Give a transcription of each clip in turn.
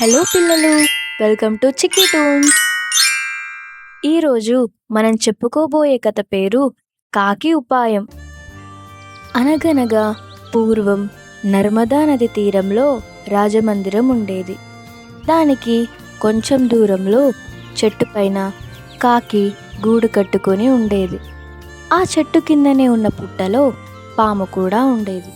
Hello పిల్లలు, welcome to chikki tunes. ఈరోజు మనం చెప్పుకోబోయే కథ పేరు కాకి ఉపాయం. అనగనగా పూర్వం నర్మదా నది తీరంలో రాజమందిరం ఉండేది. దానికి కొంచెం దూరంలో చెట్టు పైన కాకి గూడు కట్టుకొని ఉండేది. ఆ చెట్టు కిందనే ఉన్న పుట్టలో పాము కూడా ఉండేది.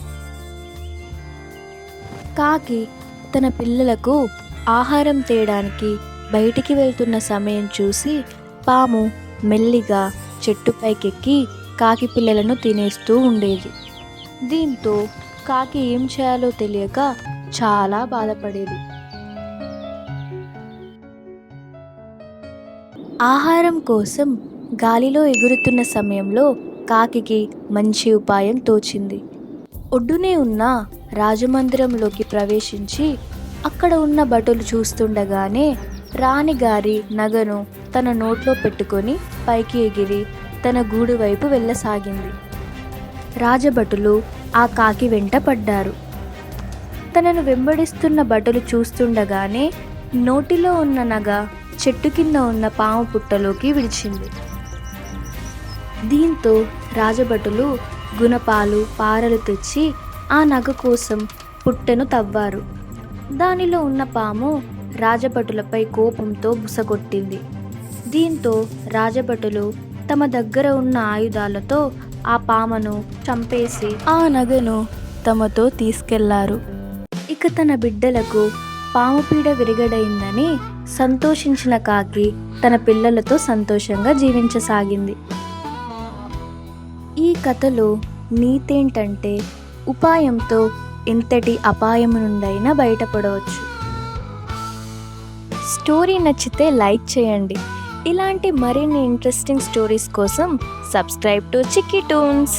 కాకి తన పిల్లలకు ఆహారం తేడానికి బయటికి వెళ్తున్న సమయం చూసి పాము మెల్లిగా చెట్టుపైకెక్కి కాకి పిల్లలను తినేస్తూ ఉండేది. దీంతో కాకి ఏం చేయాలో తెలియక చాలా బాధపడేది. ఆహారం కోసం గాలిలో ఎగురుతున్న సమయంలో కాకికి మంచి ఉపాయం తోచింది. ఒడ్డునే ఉన్న రాజమందిరంలోకి ప్రవేశించి అక్కడ ఉన్న భటులు చూస్తుండగానే రాణిగారి నగను తన నోట్లో పెట్టుకొని పైకి ఎగిరి తన గూడు వైపు వెళ్ళసాగింది. రాజభటులు ఆ కాకి వెంట పడ్డారు. తనను వెంబడిస్తున్న భటులు చూస్తుండగానే నోటిలో ఉన్న నగ చెట్టు కింద ఉన్న పాము పుట్టలోకి విడిచింది. దీంతో రాజభటులు గుణపాలు పారలు తెచ్చి ఆ నగ కోసం పుట్టెను తవ్వారు. దానిలో ఉన్న పాము రాజభటులపై కోపంతో బుసగొట్టింది. దీంతో రాజభటులు తమ దగ్గర ఉన్న ఆయుధాలతో ఆ పామును చంపేసి ఆ నగను తమతో తీసుకెళ్లారు. ఇక తన బిడ్డలకు పాము పీడ విరగడైందని సంతోషించిన కాకి తన పిల్లలతో సంతోషంగా జీవించసాగింది. ఈ కథలో నీతేంటంటే ఉపాయంతో ఎంతటి అపాయం నుండైనా బయటపడవచ్చు. స్టోరీ నచ్చితే లైక్ చేయండి. ఇలాంటి మరిన్ని ఇంట్రెస్టింగ్ స్టోరీస్ కోసం సబ్స్క్రైబ్ టు చిక్కీ టూన్స్.